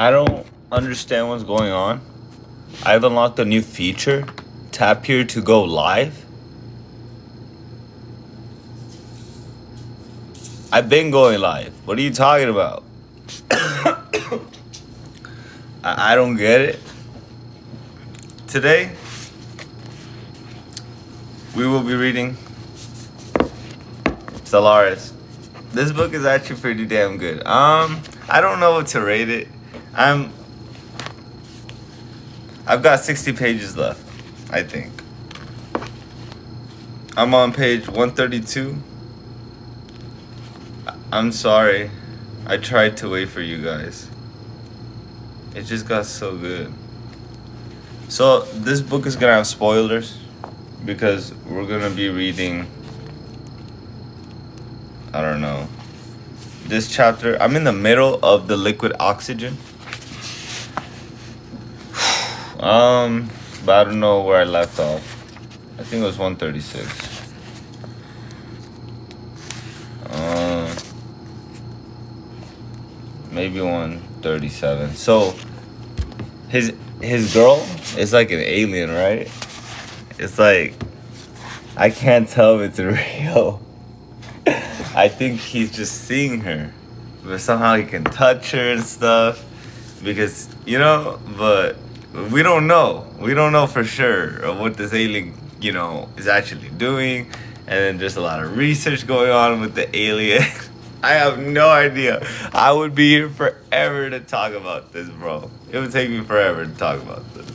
I don't understand what's going on. I've unlocked a new feature. Tap here to go live. I've been going live. What are you talking about? I don't get it. Today, we will be reading Solaris. This book is actually pretty damn good. I don't know what to rate it. I've got 60 pages left, I think. I'm on page 132. I'm sorry. I tried to wait for you guys. It just got so good. So this book is gonna have spoilers because we're gonna be reading, I don't know, this chapter. I'm in the middle of the liquid oxygen. But I don't know where I left off. I think it was 136. Maybe 137. So his girl is like an alien, right? It's like I can't tell if it's real. I think he's just seeing her, but somehow he can touch her and stuff because but we don't know. We don't know for sure of what this alien, is actually doing. And then there's a lot of research going on with the alien. I have no idea. I would be here forever to talk about this, bro. It would take me forever to talk about this.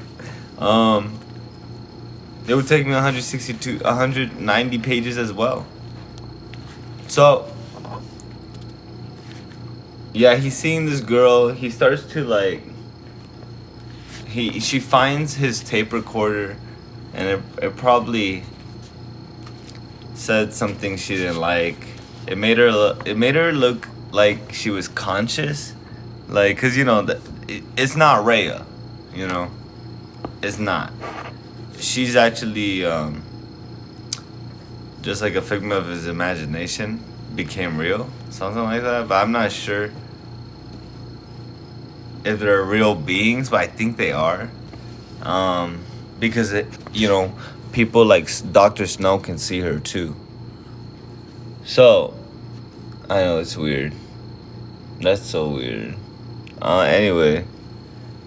It would take me 190 pages as well. So, yeah, he's seeing this girl. He starts to she finds his tape recorder, and it probably said something she didn't like. It made her look like she was conscious, cause it's not Rhea, it's not. She's actually just like a figment of his imagination, became real, something like that. But I'm not sure if they're real beings, but I think they are, because people like Dr. Snow can see her too. So, I know it's weird. That's so weird. Anyway,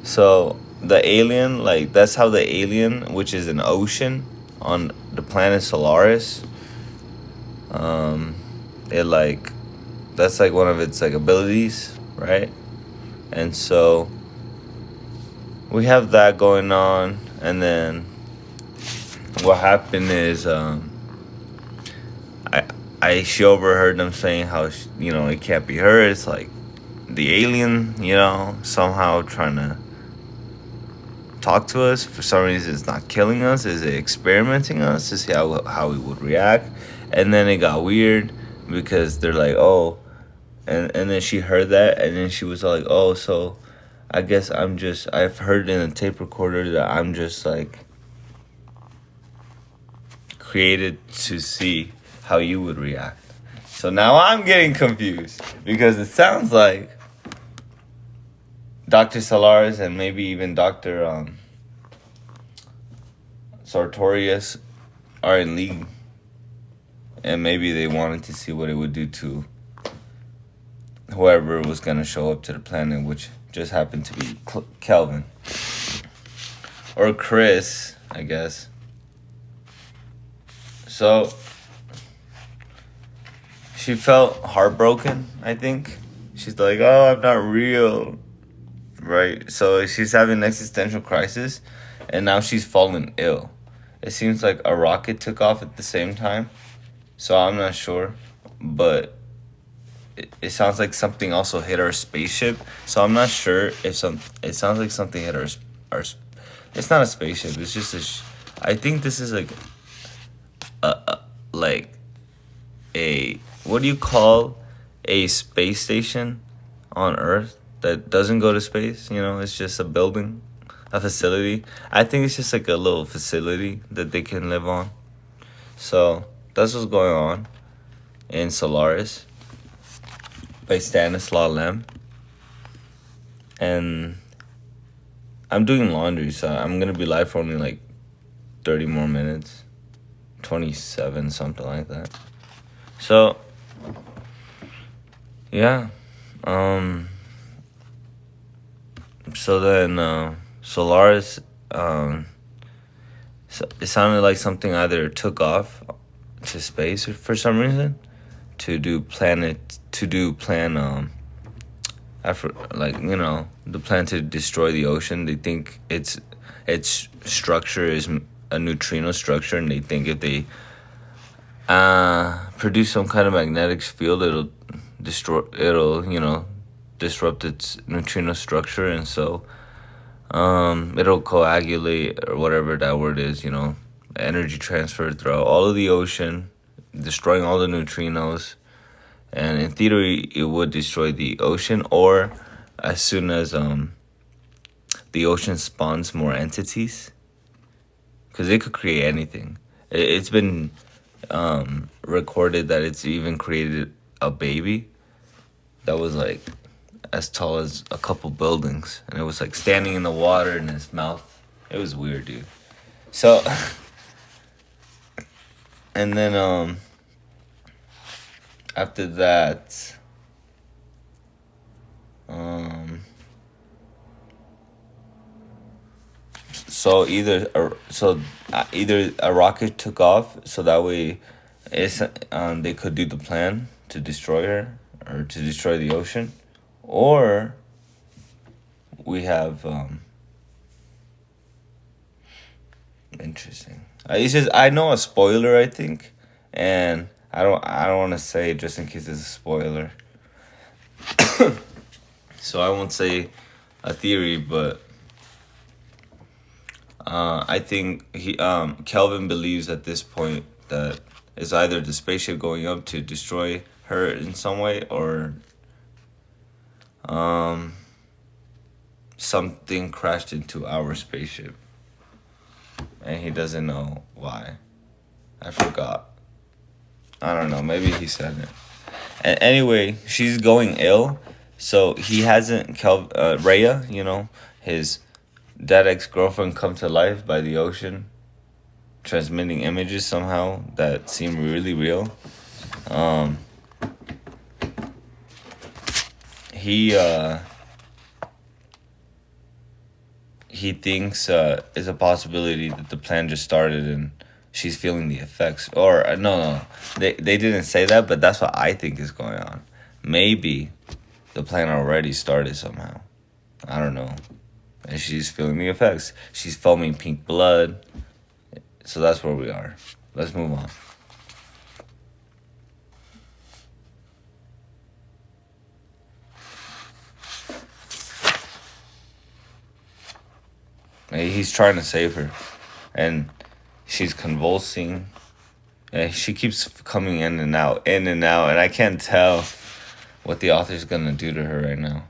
so the alien, that's how the alien, which is an ocean on the planet Solaris, that's one of its abilities, right? And so we have that going on, and then what happened is she overheard them saying how it can't be her. It's like the alien, somehow trying to talk to us. For some reason, it's not killing us. Is it experimenting us to see how we would react? And then it got weird because they're like, oh, and then she heard that, and then she was like, oh, so I guess I've heard in a tape recorder that I'm just created to see how you would react. So now I'm getting confused because it sounds like Dr. Solaris and maybe even Dr. Sartorius are in league. And maybe they wanted to see what it would do to whoever was going to show up to the planet, which just happened to be Kelvin. Or Chris, I guess. So she felt heartbroken, I think. She's like, oh, I'm not real. Right? So she's having an existential crisis, and now she's fallen ill. It seems like a rocket took off at the same time. So I'm not sure. But it sounds like something also hit our spaceship. So I'm not sure if it sounds like something hit our it's not a spaceship. It's just I think this is a what do you call a space station on Earth that doesn't go to space? It's just a building, a facility. I think it's just a little facility that they can live on. So that's what's going on in Solaris by Stanislaw Lem. And I'm doing laundry, so I'm gonna be live for only like 30 more minutes, 27, something like that. So yeah, so then Solaris, so it sounded like something either took off to space for some reason after, like, the plan to destroy the ocean. They think its structure is a neutrino structure, and they think if they produce some kind of magnetic field, it'll disrupt its neutrino structure, and so it'll coagulate, or whatever that word is, energy transfer throughout all of the ocean, destroying all the neutrinos. And in theory, it would destroy the ocean, or as soon as the ocean spawns more entities, because it could create anything. It's been recorded that it's even created a baby that was like as tall as a couple buildings, and it was like standing in the water in its mouth. It was weird, dude. So, and then after that, so either a rocket took off, so that way they could do the plan to destroy her, or to destroy the ocean, or we have interesting. It's just, I know a spoiler, I think, and I don't want to say it just in case it's a spoiler. So I won't say a theory, but I think Kelvin believes at this point that it's either the spaceship going up to destroy her in some way, or something crashed into our spaceship, and he doesn't know why. I forgot. I don't know. Maybe he said it. And anyway, she's going ill, so he hasn't Rhea, his dead ex-girlfriend, come to life by the ocean, transmitting images somehow that seem really real. He thinks it's a possibility that the plan just started and she's feeling the effects. Or no, they didn't say that, but that's what I think is going on. Maybe the plan already started somehow. I don't know. And she's feeling the effects. She's foaming pink blood. So that's where we are. Let's move on. He's trying to save her, and she's convulsing, and she keeps coming in and out, and I can't tell what the author's gonna do to her right now.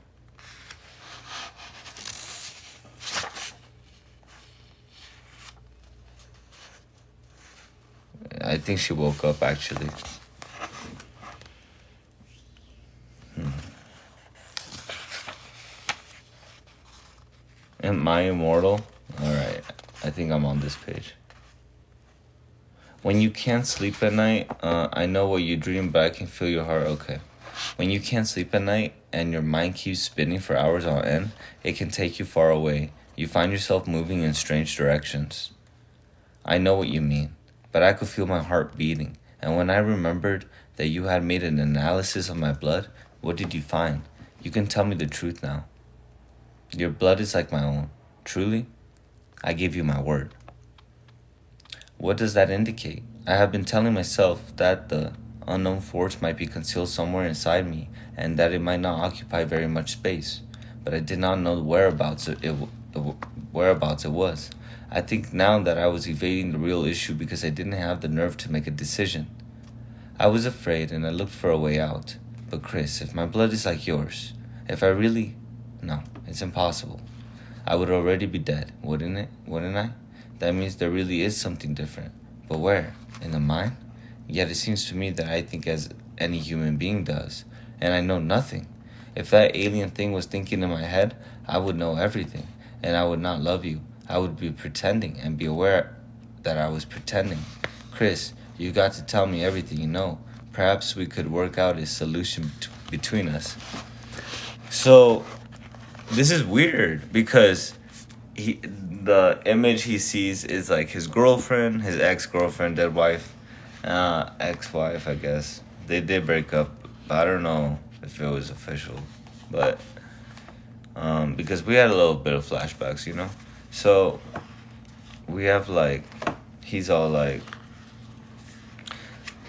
I think she woke up, actually. Am I immortal? Alright, I think I'm on this page. When you can't sleep at night, I know what you dream, but I can feel your heart. Okay. When you can't sleep at night and your mind keeps spinning for hours on end, it can take you far away. You find yourself moving in strange directions. I know what you mean, but I could feel my heart beating. And when I remembered that you had made an analysis of my blood, what did you find? You can tell me the truth now. Your blood is like my own. Truly, I give you my word. What does that indicate? I have been telling myself that the unknown force might be concealed somewhere inside me, and that it might not occupy very much space. But I did not know the whereabouts it was. I think now that I was evading the real issue because I didn't have the nerve to make a decision. I was afraid, and I looked for a way out. But Chris, if my blood is like yours, no, it's impossible. I would already be dead, wouldn't I? That means there really is something different. But where? In the mind? Yet it seems to me that I think as any human being does, and I know nothing. If that alien thing was thinking in my head, I would know everything, and I would not love you. I would be pretending and be aware that I was pretending. Chris, you got to tell me everything you know. Perhaps we could work out a solution between us. So, this is weird because the image he sees is like his girlfriend, his ex-girlfriend, dead wife, ex-wife, I guess. They did break up, but I don't know if it was official. But because we had a little bit of flashbacks, you know. So we have like, he's all like,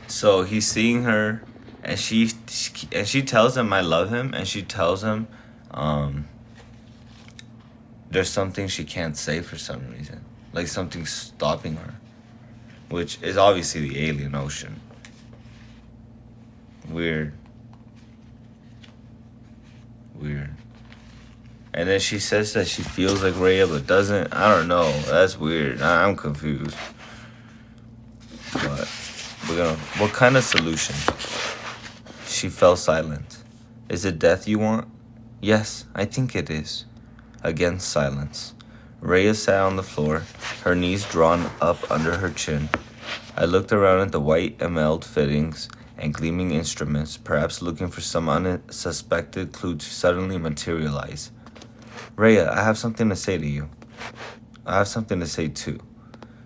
so he's seeing her, and she tells him I love him, and she tells him there's something she can't say for some reason, like something's stopping her, which is obviously the alien ocean. Weird. And then she says that she feels like Rhea but doesn't. I don't know. That's weird. I'm confused. But what kind of solution? She fell silent. Is it death you want? Yes, I think it is. Again, silence. Rhea sat on the floor, her knees drawn up under her chin. I looked around at the white emerald fittings and gleaming instruments, perhaps looking for some unsuspected clue to suddenly materialize. Rhea, I have something to say to you. I have something to say too.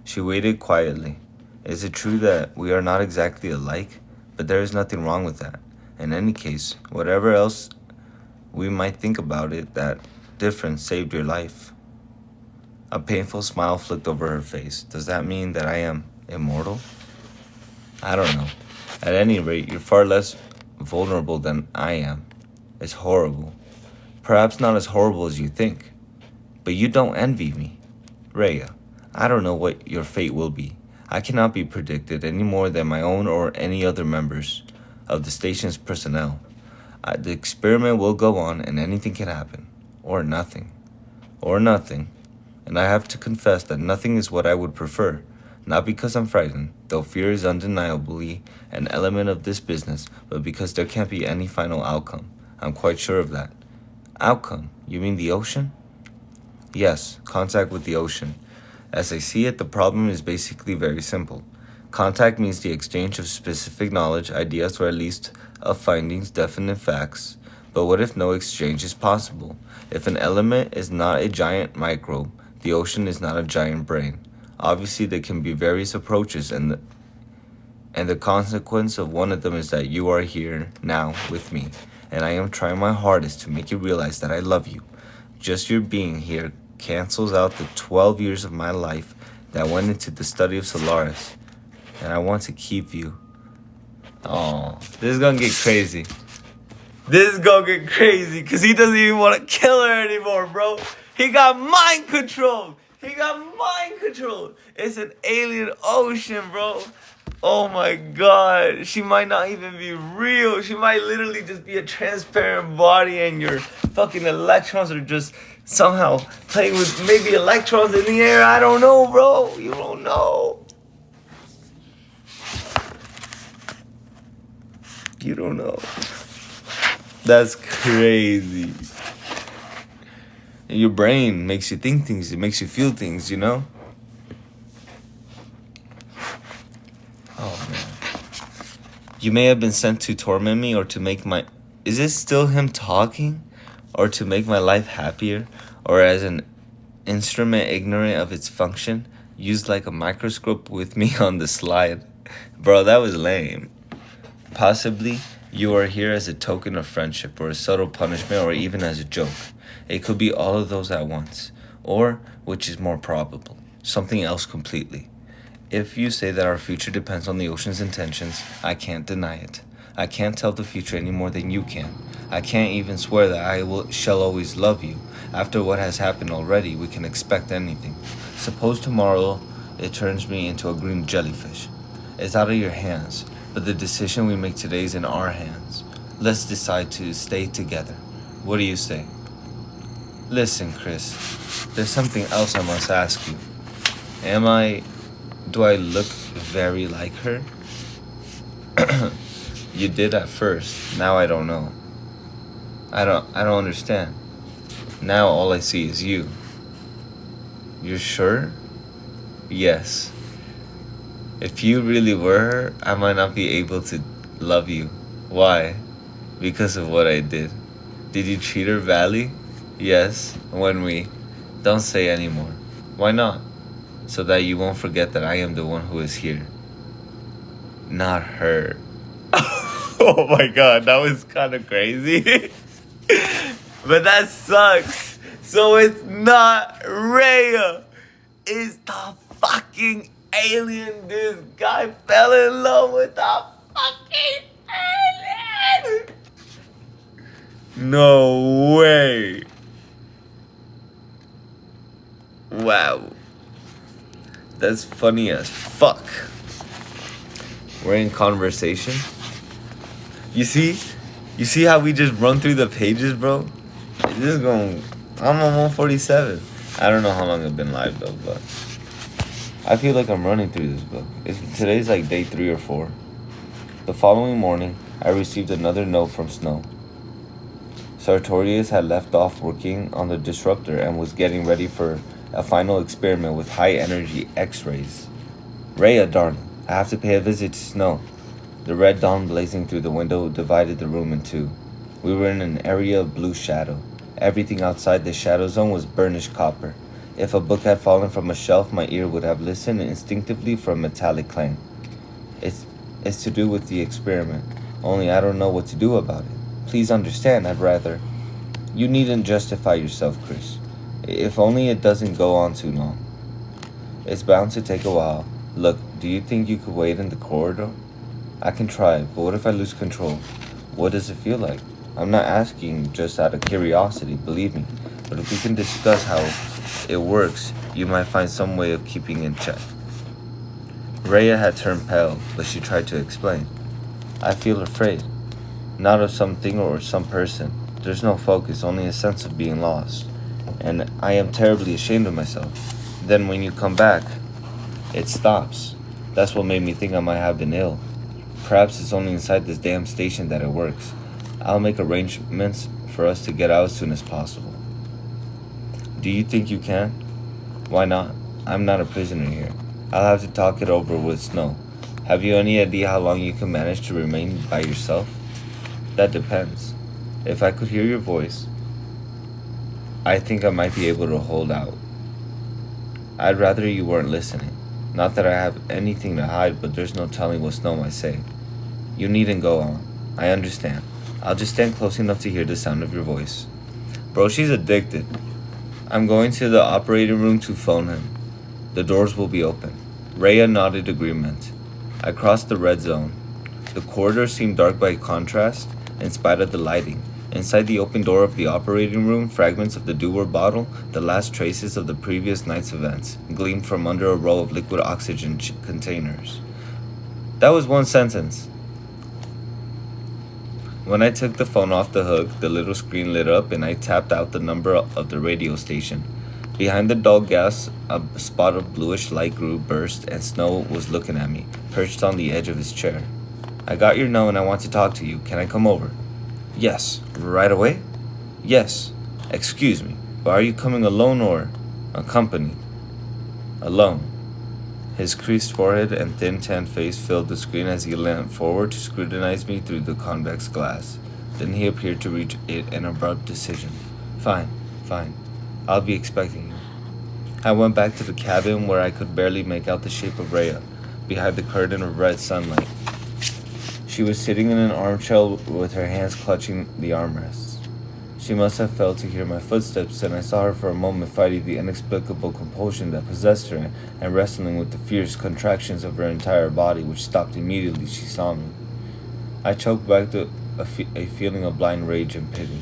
She waited quietly. Is it true that we are not exactly alike? But there is nothing wrong with that. In any case, whatever else we might think about it, that difference saved your life. A painful smile flicked over her face. Does that mean that I am immortal? I don't know. At any rate, you're far less vulnerable than I am. It's horrible. Perhaps not as horrible as you think. But you don't envy me. Rhea, I don't know what your fate will be. I cannot be predicted any more than my own or any other members of the station's personnel. The experiment will go on and anything can happen. Or nothing. Or nothing. And I have to confess that nothing is what I would prefer. Not because I'm frightened, though fear is undeniably an element of this business, but because there can't be any final outcome. I'm quite sure of that. Outcome? You mean the ocean? Yes, contact with the ocean. As I see it, the problem is basically very simple. Contact means the exchange of specific knowledge, ideas, or at least of findings, definite facts. But what if no exchange is possible? If an element is not a giant microbe, the ocean is not a giant brain. Obviously, there can be various approaches, and the consequence of one of them is that you are here now with me, and I am trying my hardest to make you realize that I love you. Just your being here cancels out the 12 years of my life that went into the study of Solaris, and I want to keep you. Oh, this is gonna get crazy. This is gonna get crazy, because he doesn't even want to kill her anymore, bro. He got mind control. It's an alien ocean, bro. Oh my god. She might not even be real. She might literally just be a transparent body, and your fucking electrons are just somehow playing with maybe electrons in the air. I don't know, bro. You don't know. You don't know. That's crazy. Your brain makes you think things. It makes you feel things, you know? Oh, man. You may have been sent to torment me or to make my... Is this still him talking? Or to make my life happier? Or as an instrument ignorant of its function? Used like a microscope with me on the slide? Bro, that was lame. Possibly, you are here as a token of friendship, or a subtle punishment, or even as a joke. It could be all of those at once. Or, which is more probable, something else completely. If you say that our future depends on the ocean's intentions, I can't deny it. I can't tell the future any more than you can. I can't even swear that shall always love you. After what has happened already, we can expect anything. Suppose tomorrow it turns me into a green jellyfish. It's out of your hands, but the decision we make today is in our hands. Let's decide to stay together. What do you say? Listen, Chris, there's something else I must ask you. Do I look very like her? You did at first, now I don't know. I don't understand. Now all I see is you. You're sure? Yes. If you really were her, I might not be able to love you. Why? Because of what I did. Did you treat her badly? Yes. When we... Don't say anymore. Why not? So that you won't forget that I am the one who is here. Not her. Oh my god, that was kind of crazy. But that sucks. So it's not Rhea. It's the fucking alien. This guy fell in love with the fucking alien. No way. Wow. That's funny as fuck. We're in conversation. You see how we just run through the pages, bro? This is going... I'm on 147. I don't know how long I've been live, though, but... I feel like I'm running through this book. Today's like day 3 or 4. The following morning, I received another note from Snow. Sartorius had left off working on the disruptor and was getting ready for a final experiment with high-energy X-rays. Rhea, darling, I have to pay a visit to Snow. The red dawn blazing through the window divided the room in two. We were in an area of blue shadow. Everything outside the shadow zone was burnished copper. If a book had fallen from a shelf, my ear would have listened instinctively for a metallic clang. It's to do with the experiment. Only I don't know what to do about it. Please understand, I'd rather... You needn't justify yourself, Chris. If only it doesn't go on too long. It's bound to take a while. Look, do you think you could wait in the corridor? I can try, but what if I lose control? What does it feel like? I'm not asking just out of curiosity, believe me. But if we can discuss how it works, you might find some way of keeping in check. Rhea had turned pale, but she tried to explain. I feel afraid. Not of something or some person. There's no focus, only a sense of being lost. And I am terribly ashamed of myself. Then when you come back, it stops. That's what made me think I might have been ill. Perhaps it's only inside this damn station that it works. I'll make arrangements for us to get out as soon as possible. Do you think you can? Why not? I'm not a prisoner here. I'll have to talk it over with Snow. Have you any idea how long you can manage to remain by yourself? That depends. If I could hear your voice, I think I might be able to hold out. I'd rather you weren't listening. Not that I have anything to hide, but there's no telling what Snow might say. You needn't go on. I understand. I'll just stand close enough to hear the sound of your voice. Bro, she's addicted. I'm going to the operating room to phone him. The doors will be open. Rhea nodded agreement. I crossed the red zone. The corridor seemed dark by contrast, in spite of the lighting. Inside the open door of the operating room, fragments of the Dewar bottle, the last traces of the previous night's events, gleamed from under a row of liquid oxygen containers. That was one sentence. When I took the phone off the hook, the little screen lit up and I tapped out the number of the radio station. Behind the dull gas, a spot of bluish light grew burst and Snow was looking at me, perched on the edge of his chair. I got your note and I want to talk to you. Can I come over? Yes. Right away? Yes. Excuse me, but are you coming alone or accompanied? Alone. His creased forehead and thin tanned face filled the screen as he leant forward to scrutinize me through the convex glass. Then he appeared to reach an abrupt decision. Fine. I'll be expecting you. I went back to the cabin where I could barely make out the shape of Rhea, behind the curtain of red sunlight. She was sitting in an armchair with her hands clutching the armrests. She must have failed to hear my footsteps, and I saw her for a moment fighting the inexplicable compulsion that possessed her and wrestling with the fierce contractions of her entire body, which stopped immediately she saw me. I choked back a feeling of blind rage and pity.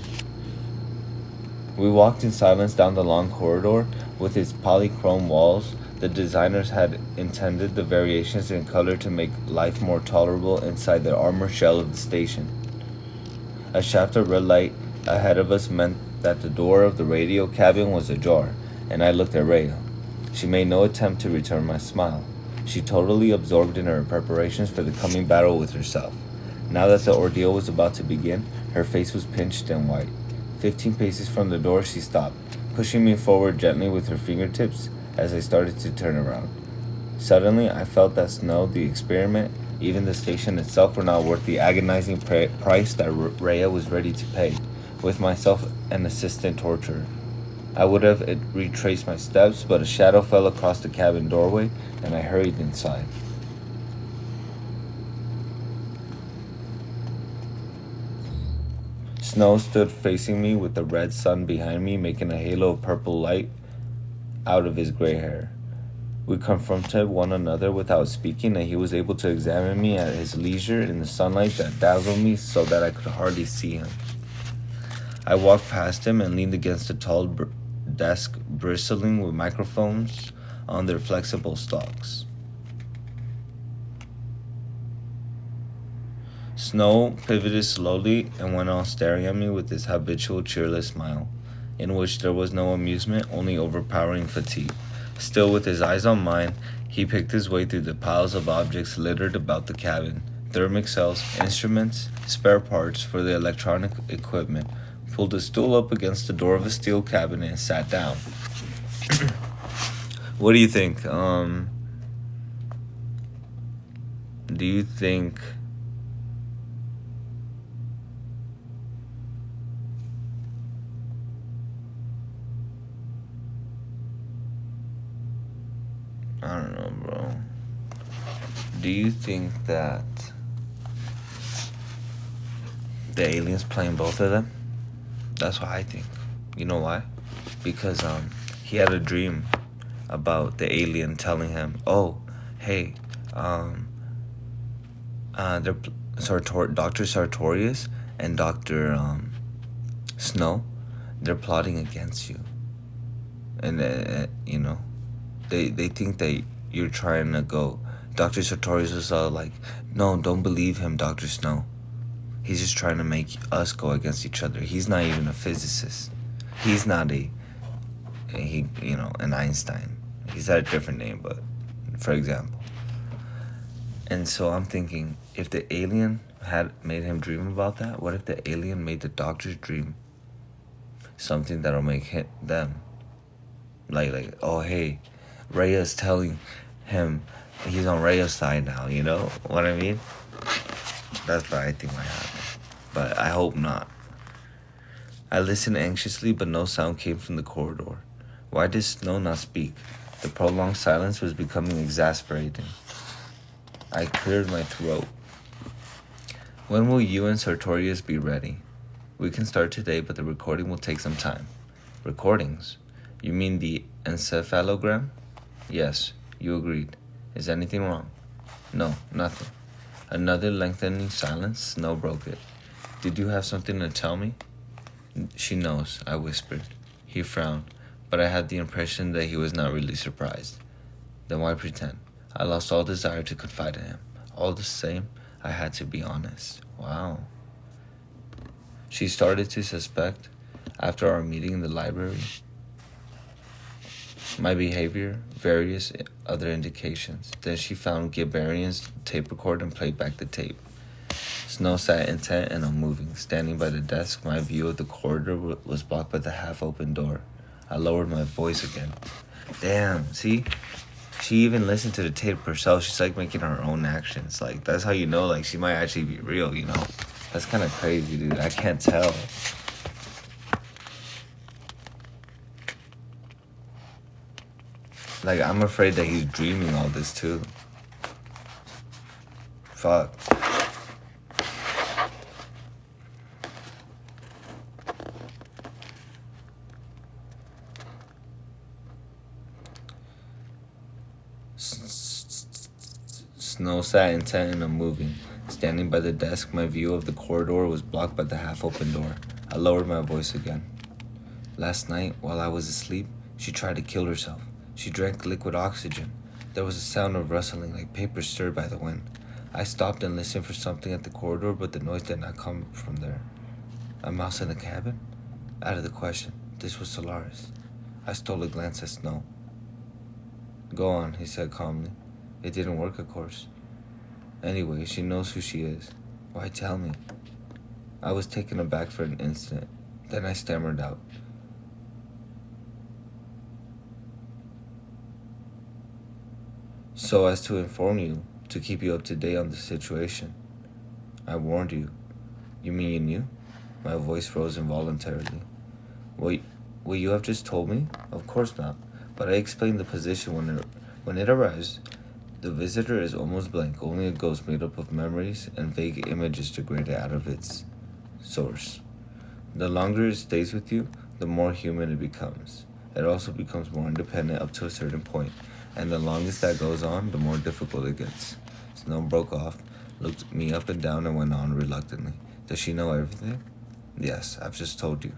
We walked in silence down the long corridor with its polychrome walls. The designers had intended the variations in color to make life more tolerable inside the armor shell of the station. A shaft of red light ahead of us meant that the door of the radio cabin was ajar, and I looked at Rhea. She made no attempt to return my smile. She totally absorbed in her preparations for the coming battle with herself. Now that the ordeal was about to begin, her face was pinched and white. 15 paces from the door, she stopped, pushing me forward gently with her fingertips as I started to turn around. Suddenly, I felt that Snow, the experiment, even the station itself were not worth the agonizing price that Rhea was ready to pay, with myself an assistant torturer. I would have retraced my steps, but a shadow fell across the cabin doorway, and I hurried inside. Snow stood facing me with the red sun behind me, making a halo of purple light out of his gray hair. We confronted one another without speaking, and he was able to examine me at his leisure in the sunlight that dazzled me so that I could hardly see him. I walked past him and leaned against a tall desk bristling with microphones on their flexible stalks. Snow pivoted slowly and went on staring at me with his habitual cheerless smile, in which there was no amusement, only overpowering fatigue. Still with his eyes on mine, he picked his way through the piles of objects littered about the cabin. Thermic cells, instruments, spare parts for the electronic equipment, pulled a stool up against the door of a steel cabinet and sat down. What do you think? Do you think I don't know, bro. Do you think that the aliens playing both of them? That's what I think. You know why? Because he had a dream about the alien telling him, "Oh, hey, Dr. Sartorius and Dr. Snow, they're plotting against you." And they think that you're trying to go. Dr. Sartorius was like, "No, don't believe him, Dr. Snow. He's just trying to make us go against each other. He's not even a physicist. He's not an Einstein. He's had a different name, but for example." And so I'm thinking, if the alien had made him dream about that, what if the alien made the doctor's dream something that'll make them like, "Oh, hey, Rhea's telling him he's on Rhea's side now," you know what I mean? That's what I think might happen, but I hope not. I listened anxiously, but no sound came from the corridor. Why did Snow not speak? The prolonged silence was becoming exasperating. I cleared my throat. "When will you and Sartorius be ready?" "We can start today, but the recording will take some time." "Recordings? You mean the encephalogram?" "Yes, you agreed. Is anything wrong?" "No, nothing." Another lengthening silence. Snow broke it. "Did you have something to tell me?" "She knows," I whispered. He frowned, but I had the impression that he was not really surprised. "Then why pretend?" I lost all desire to confide in him. All the same, I had to be honest. Wow. "She started to suspect, after our meeting in the library, my behavior, various other indications. Then she found Gibarian's tape recorder and played back the tape." Snow sat intent and unmoving. Standing by the desk, my view of the corridor was blocked by the half-open door. I lowered my voice again. "Damn, see? She even listened to the tape herself. She's like making her own actions. Like, that's how you know, like, she might actually be real, you know? That's kind of crazy, dude. I can't tell." Like, I'm afraid that he's dreaming all this too. Fuck. Snow sat intent and unmoving. Standing by the desk, my view of the corridor was blocked by the half-open door. I lowered my voice again. "Last night, while I was asleep, she tried to kill herself. She drank liquid oxygen. There was a sound of rustling, like paper stirred by the wind. I stopped and listened for something at the corridor, but the noise did not come from there. A mouse in the cabin? Out of the question. This was Solaris." I stole a glance at Snow. "Go on," he said calmly. "It didn't work, of course. Anyway, she knows who she is. Why tell me?" I was taken aback for an instant. Then I stammered out. So as to inform you, to keep you up to date on the situation. I warned you. You mean you knew? My voice rose involuntarily. What you have just told me? Of course not. But I explained the position when it arrives. The visitor is almost blank, only a ghost made up of memories and vague images degraded out of its source. The longer it stays with you, the more human it becomes. It also becomes more independent up to a certain point, and the longest that goes on, the more difficult it gets. Snow broke off, looked me up and down, and went on reluctantly. Does she know everything? Yes, I've just told you.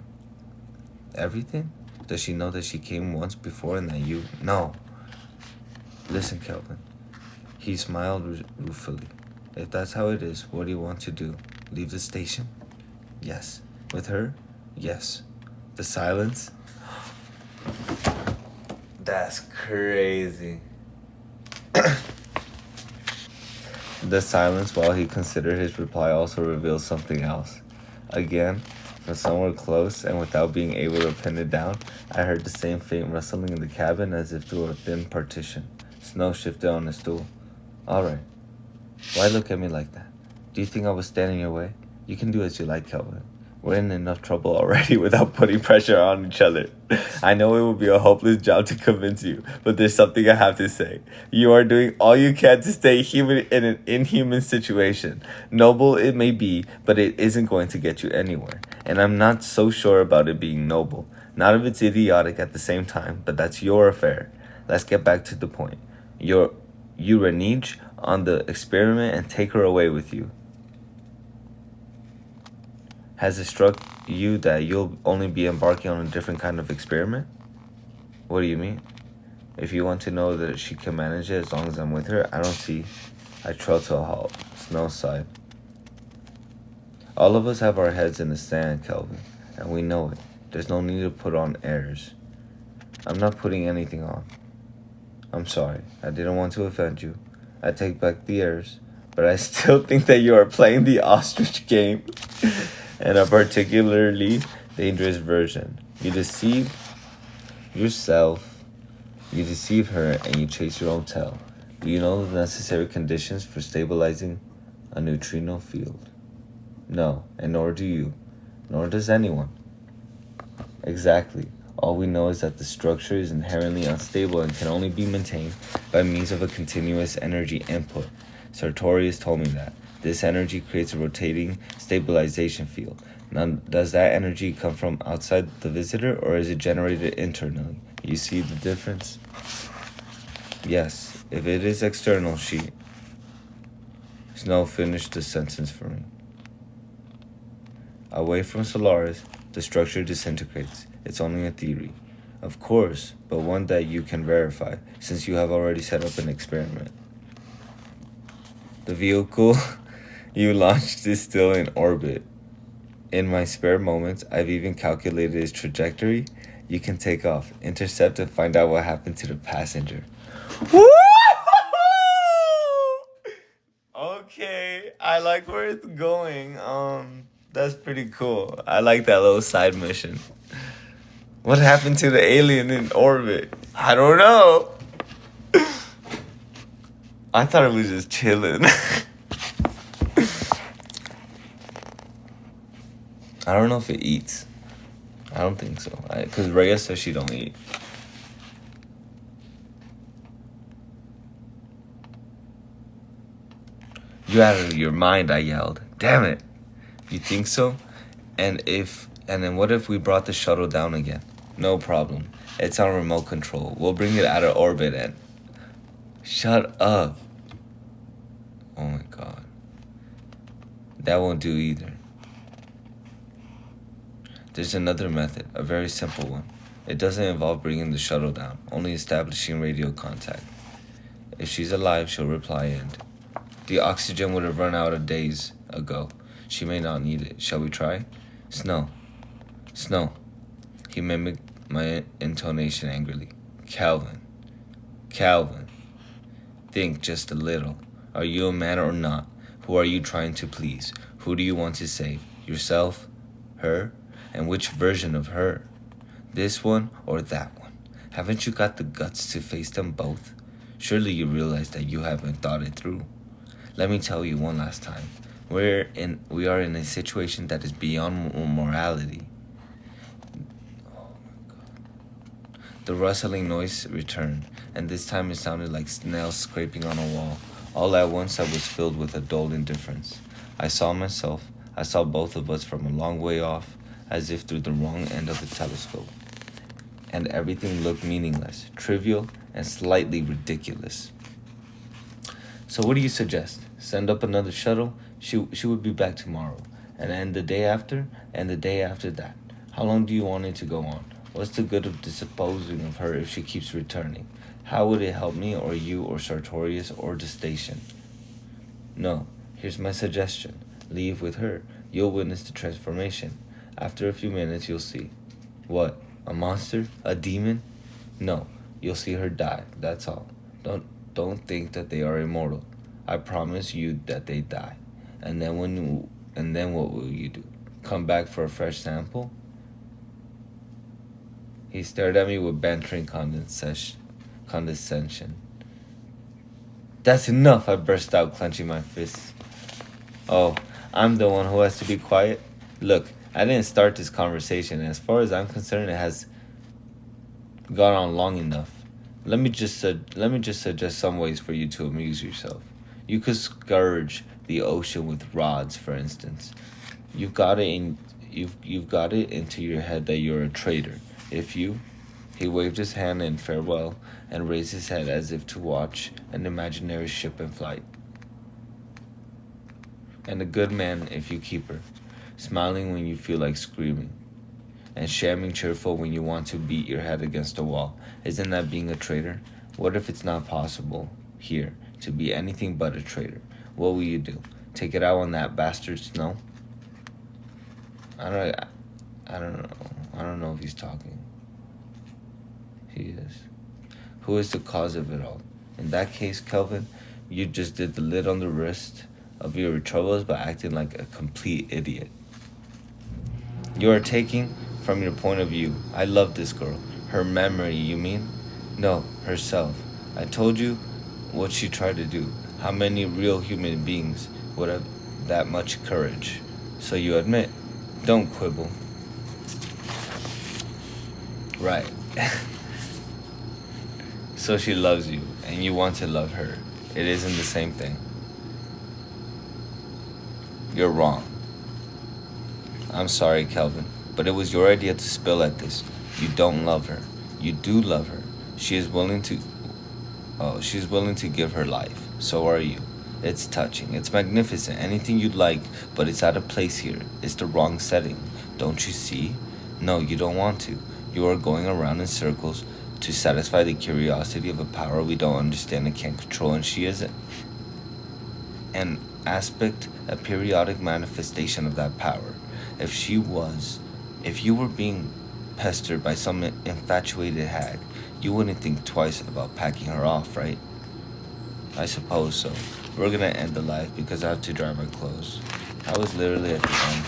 Everything? Does she know that she came once before and that you... No. Listen, Kelvin. He smiled ruefully. If that's how it is, what do you want to do? Leave the station? Yes. With her? Yes. The silence? That's crazy. The silence while he considered his reply also revealed something else. Again, from somewhere close and without being able to pin it down, I heard the same faint rustling in the cabin as if through a thin partition. Snow shifted on his stool. All right. Why look at me like that? Do you think I was standing in your way? You can do as you like, Kelvin. We're in enough trouble already without putting pressure on each other. I know it will be a hopeless job to convince you, but there's something I have to say. You are doing all you can to stay human in an inhuman situation. Noble it may be, but it isn't going to get you anywhere. And I'm not so sure about it being noble. Not if it's idiotic at the same time, but that's your affair. Let's get back to the point. You renege on the experiment and take her away with you. Has it struck you that you'll only be embarking on a different kind of experiment? What do you mean? If you want to know that she can manage it as long as I'm with her, I don't see. I trailed to a halt. Snow sighed. All of us have our heads in the sand, Kelvin, and we know it. There's no need to put on airs. I'm not putting anything on. I'm sorry. I didn't want to offend you. I take back the airs, but I still think that you are playing the ostrich game. And a particularly dangerous version. You deceive yourself, you deceive her, and you chase your own tail. Do you know the necessary conditions for stabilizing a neutrino field? No, and nor do you, nor does anyone. Exactly. All we know is that the structure is inherently unstable and can only be maintained by means of a continuous energy input. Sartorius told me that. This energy creates a rotating stabilization field. Now, does that energy come from outside the visitor, or is it generated internally? You see the difference? Yes, if it is external, Snow finished the sentence for me. Away from Solaris, the structure disintegrates. It's only a theory. Of course, but one that you can verify, since you have already set up an experiment. The vehicle you launched is still in orbit. In my spare moments, I've even calculated its trajectory. You can take off, intercept, and find out what happened to the passenger. Woo! Okay, I like where it's going. That's pretty cool. I like that little side mission. What happened to the alien in orbit? I don't know. I thought it was just chilling. I don't know if it eats. I don't think so. Because Rhea says she don't eat. You out of your mind, I yelled. Damn it. You think so? And then what if we brought the shuttle down again? No problem. It's on remote control. We'll bring it out of orbit and... Shut up. Oh my god. That won't do either. There's another method, a very simple one. It doesn't involve bringing the shuttle down, only establishing radio contact. If she's alive, she'll reply and... The oxygen would have run out days ago. She may not need it. Shall we try? Snow. He mimicked my intonation angrily. Calvin. Think just a little. Are you a man or not? Who are you trying to please? Who do you want to save? Yourself? Her? And which version of her? This one or that one? Haven't you got the guts to face them both? Surely you realize that you haven't thought it through. Let me tell you one last time. We are in a situation that is beyond morality. The rustling noise returned, and this time it sounded like nails scraping on a wall. All at once I was filled with a dull indifference. I saw myself, I saw both of us from a long way off, as if through the wrong end of the telescope. And everything looked meaningless, trivial, and slightly ridiculous. So what do you suggest? Send up another shuttle? She would be back tomorrow. And the day after? And the day after that? How long do you want it to go on? What's the good of disposing of her if she keeps returning? How would it help me or you or Sartorius or the station? No, here's my suggestion. Leave with her. You'll witness the transformation. After a few minutes, you'll see. What? A monster? A demon? No, you'll see her die. That's all. Don't think that they are immortal. I promise you that they die. And then what will you do? Come back for a fresh sample? He stared at me with bantering condescension. That's enough, I burst out, clenching my fists. Oh, I'm the one who has to be quiet? Look, I didn't start this conversation, and as far as I'm concerned, it has gone on long enough. Let me just suggest some ways for you to amuse yourself. You could scourge the ocean with rods, for instance. You've got it into your head that you're a traitor. He waved his hand in farewell and raised his head as if to watch an imaginary ship in flight. And a good man if you keep her, smiling when you feel like screaming, and shamming cheerful when you want to beat your head against a wall. Isn't that being a traitor? What if it's not possible here to be anything but a traitor? What will you do? Take it out on that bastard Snow? I don't know. I don't know if he's talking. He is. Who is the cause of it all? In that case, Kelvin, you just did the lid on the wrist of your troubles by acting like a complete idiot. You are taking from your point of view. I love this girl. Her memory, you mean? No, herself. I told you what she tried to do. How many real human beings would have that much courage? So you admit. Don't quibble. Right. So she loves you, and you want to love her. It isn't the same thing. You're wrong. I'm sorry, Kelvin, but it was your idea to spill at this. You don't love her. You do love her. She's willing to give her life. So are you. It's touching. It's magnificent. Anything you'd like, but it's out of place here. It's the wrong setting. Don't you see? No, you don't want to. You are going around in circles to satisfy the curiosity of a power we don't understand and can't control, and she isn't. An aspect, a periodic manifestation of that power. If you were being pestered by some infatuated hag, you wouldn't think twice about packing her off, right? I suppose so. We're gonna end the life because I have to dry my clothes. I was literally at the end.